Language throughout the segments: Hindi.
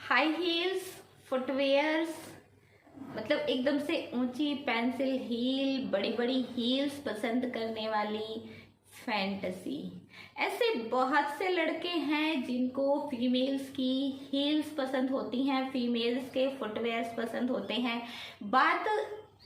हाई हील्स, फुटवेयर्स, मतलब एकदम से ऊंची पेंसिल हील, बड़ी बड़ी हील्स पसंद करने वाली फैंटेसी। ऐसे बहुत से लड़के हैं जिनको फीमेल्स की हील्स पसंद होती हैं, फीमेल्स के फुटवेयर्स पसंद होते हैं। बात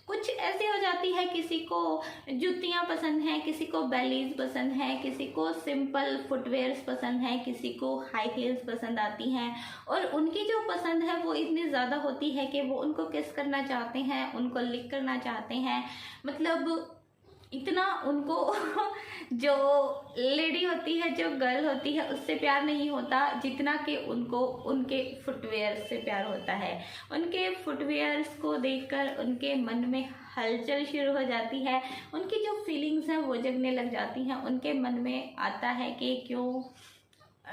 कुछ ऐसी हो जाती है, किसी को जूतियाँ पसंद हैं, किसी को बेलीज पसंद है, किसी को सिंपल फुटवेयर्स पसंद है, किसी को हाई हील्स पसंद आती हैं। और उनकी जो पसंद है वो इतनी ज़्यादा होती है कि वो उनको किस करना चाहते हैं, उनको लिक करना चाहते हैं। मतलब इतना उनको जो लेडी होती है, जो गर्ल होती है, उससे प्यार नहीं होता जितना कि उनको उनके फुटवेयर से प्यार होता है। उनके फुटवेयर्स को देखकर उनके मन में हलचल शुरू हो जाती है, उनकी जो फीलिंग्स हैं वो जगने लग जाती हैं। उनके मन में आता है कि क्यों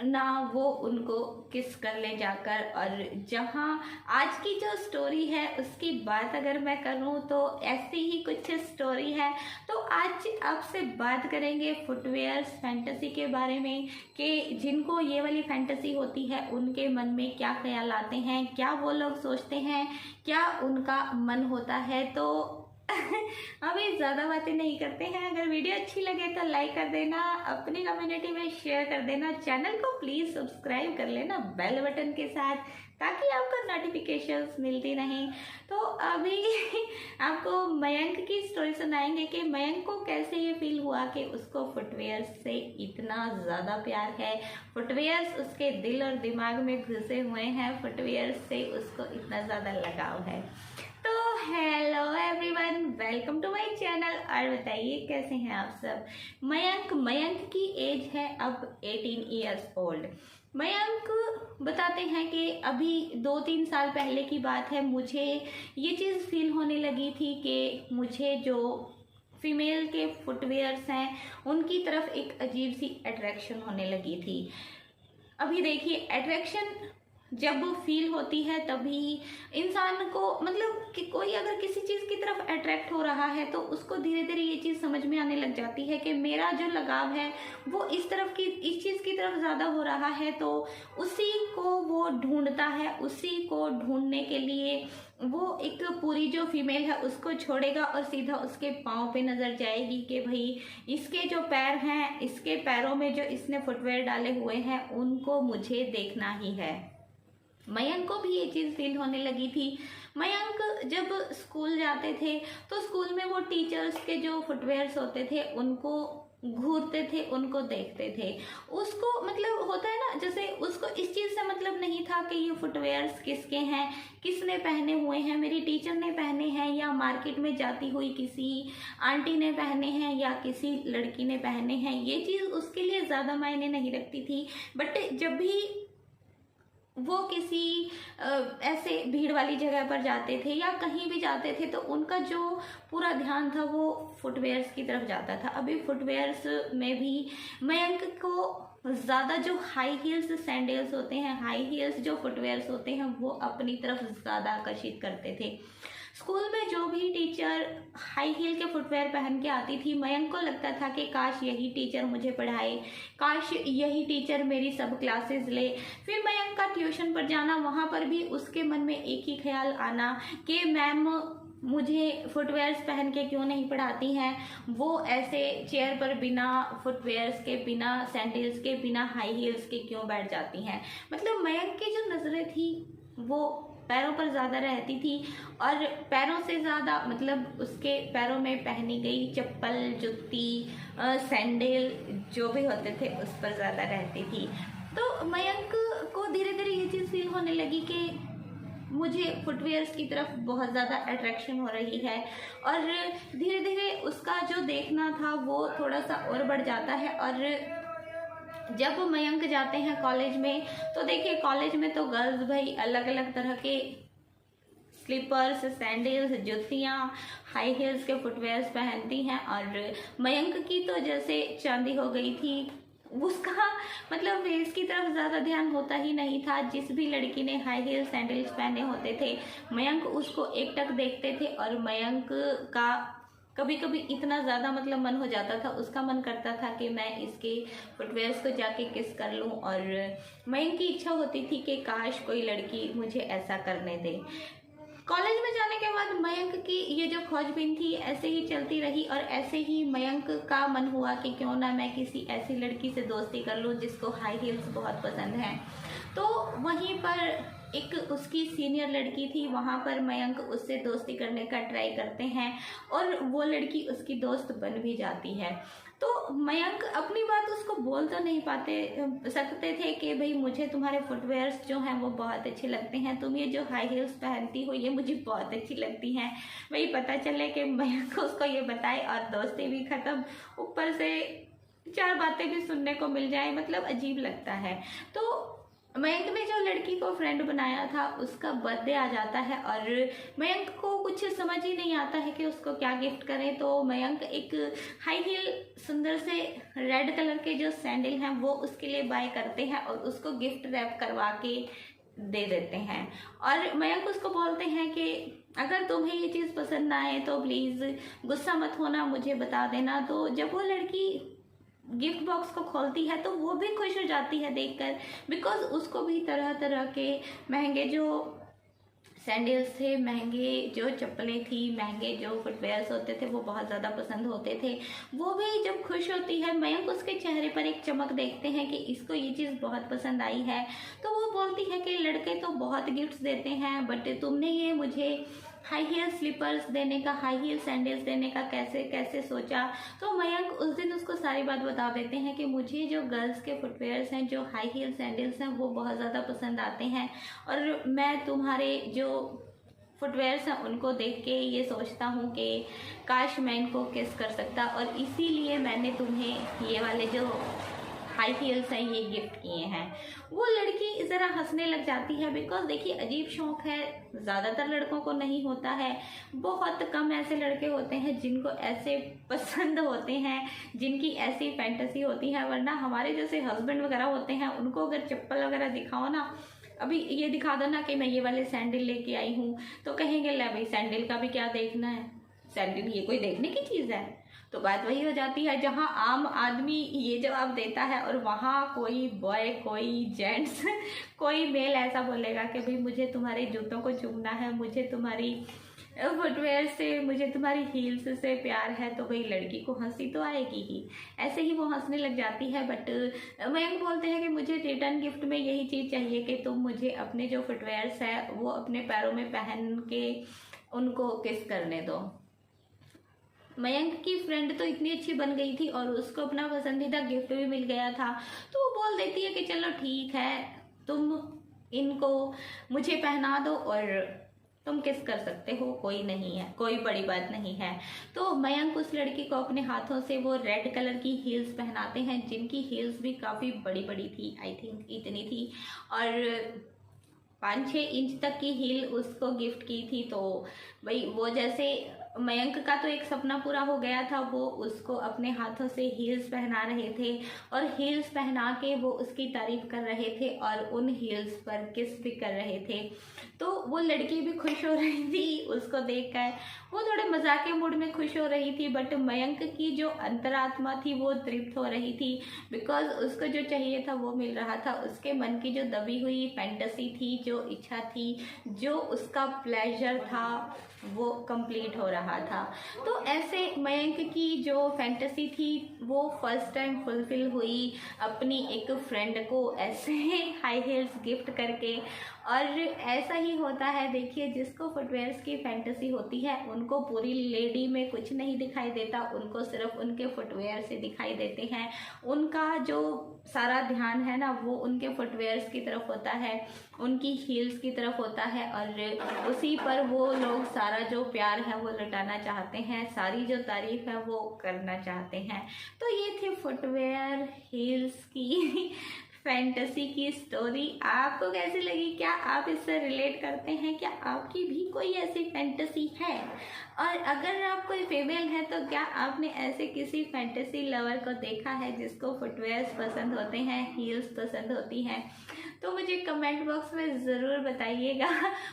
ना वो उनको किस कर ले जाकर। और जहाँ आज की जो स्टोरी है उसकी बात अगर मैं करूँ तो ऐसी ही कुछ स्टोरी है। तो आज आपसे बात करेंगे फुटवेयर्स फैंटेसी के बारे में कि जिनको ये वाली फैंटेसी होती है उनके मन में क्या ख्याल आते हैं, क्या वो लोग सोचते हैं, क्या उनका मन होता है। तो अभी ज़्यादा बातें नहीं करते हैं। अगर वीडियो अच्छी लगे तो लाइक कर देना, अपनी कम्युनिटी में शेयर कर देना, चैनल को प्लीज़ सब्सक्राइब कर लेना बेल बटन के साथ, ताकि आपको नोटिफिकेशंस मिलती रहें। तो अभी आपको मयंक की स्टोरी सुनाएंगे कि मयंक को कैसे ये फील हुआ कि उसको फुटवेयर्स से इतना ज़्यादा प्यार है, फुटवेयर्स उसके दिल और दिमाग में घुसे हुए हैं, फुटवेयर्स से उसको इतना ज़्यादा लगाव है। तो hello everyone, welcome to my channel. और बताइए कैसे हैं आप सब। मयंक की एज है अब 18 ईयर्स ओल्ड। मयंक बताते हैं कि अभी 2-3 साल पहले की बात है, मुझे ये चीज़ फील होने लगी थी कि मुझे जो फीमेल के फुटवेयर्स हैं उनकी तरफ एक अजीब सी अट्रैक्शन होने लगी थी। अभी देखिए, अट्रैक्शन जब फील होती है तभी इंसान को, मतलब कि कोई अगर किसी चीज़ की तरफ अट्रैक्ट हो रहा है तो उसको धीरे धीरे ये चीज़ समझ में आने लग जाती है कि मेरा जो लगाव है वो इस चीज़ की तरफ ज़्यादा हो रहा है। तो उसी को वो ढूंढता है, उसी को ढूंढने के लिए वो एक पूरी जो फीमेल है उसको छोड़ेगा और सीधा उसके पाँव पे नज़र जाएगी कि भाई इसके जो पैर हैं, इसके पैरों में जो इसने फुटवेयर डाले हुए हैं उनको मुझे देखना ही है। मयंक को भी ये चीज़ फील होने लगी थी। मयंक जब स्कूल जाते थे तो स्कूल में वो टीचर्स के जो फुटवेयर्स होते थे उनको घूरते थे, उनको देखते थे। उसको मतलब होता है ना, जैसे उसको इस चीज़ से मतलब नहीं था कि ये फुटवेयर्स किसके हैं, किसने पहने हुए हैं, मेरी टीचर ने पहने हैं या मार्केट में जाती हुई किसी आंटी ने पहने हैं या किसी लड़की ने पहने हैं। ये चीज़ उसके लिए ज़्यादा मायने नहीं रखती थी। बट जब भी वो किसी ऐसे भीड़ वाली जगह पर जाते थे या कहीं भी जाते थे तो उनका जो पूरा ध्यान था वो फुटवेयर्स की तरफ जाता था। अभी फुटवेयर्स में भी मयंक को ज़्यादा जो हाई हील्स सैंडल्स होते हैं, हाई हील्स जो फुटवेयर्स होते हैं वो अपनी तरफ ज़्यादा आकर्षित करते थे। स्कूल में जो भी टीचर हाई हील के फुटवेयर पहन के आती थी, मयंक को लगता था कि काश यही टीचर मुझे पढ़ाए, काश यही टीचर मेरी सब क्लासेस ले। फिर मयंक का ट्यूशन पर जाना, वहाँ पर भी उसके मन में एक ही ख्याल आना कि मैम मुझे फुटवेयर्स पहन के क्यों नहीं पढ़ाती हैं, वो ऐसे चेयर पर बिना फुटवेयर्स के, बिना सैंडल्स के, बिना हाई हील्स के क्यों बैठ जाती हैं। मतलब मयंक की जो नज़रें थी वो पैरों पर ज़्यादा रहती थी और पैरों से ज़्यादा मतलब उसके पैरों में पहनी गई चप्पल, जुत्ती, सैंडल जो भी होते थे उस पर ज़्यादा रहती थी। तो मयंक को धीरे धीरे ये चीज़ फील होने लगी कि मुझे फुटवेयर्स की तरफ बहुत ज़्यादा अट्रैक्शन हो रही है और धीरे धीरे उसका जो देखना था वो थोड़ा सा और बढ़ जाता है। और जब मयंक जाते हैं कॉलेज में तो देखिए, कॉलेज में तो गर्ल्स भाई अलग अलग तरह के स्लीपर्स, सैंडल्स, जुतियाँ, हाई हील्स के फुटवेयर्स पहनती हैं। और मयंक की तो जैसे चांदी हो गई थी, उसका मतलब फेस की तरफ ज़्यादा ध्यान होता ही नहीं था। जिस भी लड़की ने हाई हील सैंडल्स पहने होते थे मयंक उसको एकटक देखते थे और मयंक का कभी कभी इतना ज़्यादा मतलब मन हो जाता था, उसका मन करता था कि मैं इसके फुटवेयर्स को जाके किस कर लूँ, और मयंक की इच्छा होती थी कि काश कोई लड़की मुझे ऐसा करने दे। कॉलेज में जाने के बाद मयंक की ये जो खोजबीन थी ऐसे ही चलती रही, और ऐसे ही मयंक का मन हुआ कि क्यों ना मैं किसी ऐसी लड़की से दोस्ती कर लूँ जिसको हाई हील्स बहुत पसंद हैं। तो वहीं पर एक उसकी सीनियर लड़की थी, वहाँ पर मयंक उससे दोस्ती करने का ट्राई करते हैं और वो लड़की उसकी दोस्त बन भी जाती है। तो मयंक अपनी बात उसको बोल तो नहीं सकते थे कि भाई मुझे तुम्हारे फुटवेयर्स जो हैं वो बहुत अच्छे लगते हैं, तुम ये जो हाई हील्स पहनती हो ये मुझे बहुत अच्छी लगती हैं। वही पता चले कि मयंक उसको ये बताए और दोस्ती भी ख़त्म, ऊपर से 4 बातें भी सुनने को मिल जाए, मतलब अजीब लगता है। तो मयंक ने जो लड़की को फ्रेंड बनाया था उसका बर्थडे आ जाता है और मयंक को कुछ समझ ही नहीं आता है कि उसको क्या गिफ्ट करें। तो मयंक एक हाई हील सुंदर से रेड कलर के जो सैंडल हैं वो उसके लिए बाय करते हैं और उसको गिफ्ट रैप करवा के दे देते हैं। और मयंक उसको बोलते हैं कि अगर तुम्हें ये चीज़ पसंद ना आए तो प्लीज़ गुस्सा मत होना, मुझे बता देना। तो जब वो लड़की गिफ्ट बॉक्स को खोलती है तो वो भी खुश हो जाती है देखकर, बिकॉज उसको भी तरह तरह के महंगे जो सैंडल्स थे, महंगे जो चप्पलें थी, महंगे जो फुटवेयर्स होते थे वो बहुत ज़्यादा पसंद होते थे। वो भी जब खुश होती है, मयंक उसके चेहरे पर एक चमक देखते हैं कि इसको ये चीज़ बहुत पसंद आई है। तो वो बोलती है कि लड़के तो बहुत गिफ्ट्स देते हैं बट तुमने ये मुझे हाई हील स्लीपर्स देने का, हाई हील सैंडल्स देने का कैसे सोचा। तो मयंक उस दिन उसको सारी बात बता देते हैं कि मुझे जो गर्ल्स के फुटवेयर्स हैं, जो हाई हील सैंडल्स हैं वो बहुत ज़्यादा पसंद आते हैं और मैं तुम्हारे जो फुटवेयर्स हैं उनको देख के ये सोचता हूँ कि काश मैं इनको किस कर सकता, और इसीलिए मैंने तुम्हें ये वाले जो हाई हील्स हैं ये गिफ्ट किए हैं। वो लड़की ज़रा हंसने लग जाती है, बिकॉज देखिए अजीब शौक है, ज़्यादातर लड़कों को नहीं होता है। बहुत कम ऐसे लड़के होते हैं जिनको ऐसे पसंद होते हैं, जिनकी ऐसी फैंटेसी होती है। वरना हमारे जैसे हस्बैंड वगैरह होते हैं उनको अगर चप्पल वगैरह दिखाओ ना, अभी ये दिखा दो ना कि मैं ये वाले सैंडल लेके आई हूँ, तो कहेंगे ले भाई सैंडल का भी क्या देखना है, सैंडल ये कोई देखने की चीज़ है। तो बात वही हो जाती है जहाँ आम आदमी ये जवाब देता है और वहाँ कोई बॉय, कोई जेंट्स, कोई मेल ऐसा बोलेगा कि भाई मुझे तुम्हारे जूतों को चूमना है, मुझे तुम्हारी फुटवेयर से, मुझे तुम्हारी हील्स से प्यार है। तो भाई लड़की को हंसी तो आएगी ही, ऐसे ही वो हंसने लग जाती है। बट मयंक बोलते हैं कि मुझे रिटर्न गिफ्ट में यही चीज़ चाहिए कि तुम मुझे अपने जो फुटवेयर्स है वो अपने पैरों में पहन के उनको किस करने दो। मयंक की फ्रेंड तो इतनी अच्छी बन गई थी और उसको अपना पसंदीदा गिफ्ट भी मिल गया था, तो वो बोल देती है कि चलो ठीक है, तुम इनको मुझे पहना दो और तुम किस कर सकते हो, कोई नहीं है, कोई बड़ी बात नहीं है। तो मयंक उस लड़की को अपने हाथों से वो रेड कलर की हील्स पहनाते हैं, जिनकी हील्स भी काफ़ी बड़ी बड़ी थी, आई थिंक इतनी थी, और 5-6 इंच तक की हील उसको गिफ्ट की थी। तो भाई वो जैसे मयंक का तो एक सपना पूरा हो गया था, वो उसको अपने हाथों से हील्स पहना रहे थे और हील्स पहना के वो उसकी तारीफ कर रहे थे और उन हील्स पर किस भी कर रहे थे। तो वो लड़की भी खुश हो रही थी उसको देखकर, वो थोड़े मजाक के मूड में खुश हो रही थी, बट मयंक की जो अंतरात्मा थी वो तृप्त हो रही थी, बिकॉज उसको जो चाहिए था वो मिल रहा था। उसके मन की जो दबी हुई फैंटेसी थी, जो इच्छा थी, जो उसका प्लेजर था, वो कंप्लीट हो रहा था। तो ऐसे मयंक की जो फैंटेसी थी वो फर्स्ट टाइम फुलफिल हुई अपनी एक फ्रेंड को ऐसे हाई हील्स गिफ्ट करके। और ऐसा ही होता है, देखिए जिसको फुटवेयर्स की फैंटेसी होती है उनको पूरी लेडी में कुछ नहीं दिखाई देता, उनको सिर्फ उनके फुटवेयर से दिखाई देते हैं। उनका जो सारा ध्यान है ना वो उनके फुटवेयर्स की तरफ होता है, उनकी हील्स की तरफ होता है, और उसी पर वो लोग सारा जो प्यार है वो लुटाना चाहते हैं, सारी जो तारीफ है वो करना चाहते हैं। तो ये थी फुटवेयर हील्स की फैंटेसी की स्टोरी। आपको कैसी लगी? क्या आप इससे रिलेट करते हैं? क्या आपकी भी कोई ऐसी फैंटेसी है? और अगर आप कोई फीमेल है तो क्या आपने ऐसे किसी फैंटेसी लवर को देखा है जिसको फुटवेयर्स पसंद होते हैं, हील्स पसंद होती हैं? तो मुझे कमेंट बॉक्स में ज़रूर बताइएगा,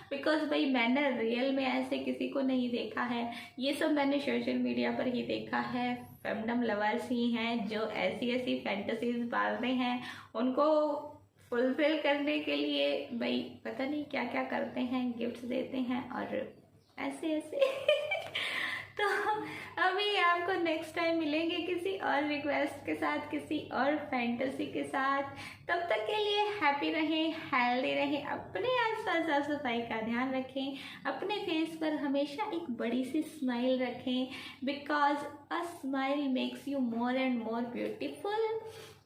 बिकॉज भाई मैंने रियल में ऐसे किसी को नहीं देखा है। ये सब मैंने सोशल मीडिया पर ही देखा है। फेमडम लवर्स ही हैं जो ऐसी ऐसी फैंटेसीज पालते हैं, उनको फुलफिल करने के लिए भाई पता नहीं क्या क्या करते हैं, गिफ्ट्स देते हैं और ऐसे ऐसे तो अभी आपको नेक्स्ट टाइम मिलेंगे किसी और रिक्वेस्ट के साथ, किसी और फैंटेसी के साथ। तब तक के लिए हैप्पी रहें, हेल्दी रहें, अपने आसपास साफ सफाई का ध्यान रखें, अपने फेस पर हमेशा एक बड़ी सी स्माइल रखें, because a smile makes you more and more beautiful.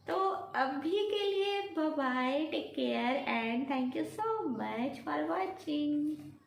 तो अभी के लिए bye bye, take care and thank you so much for watching.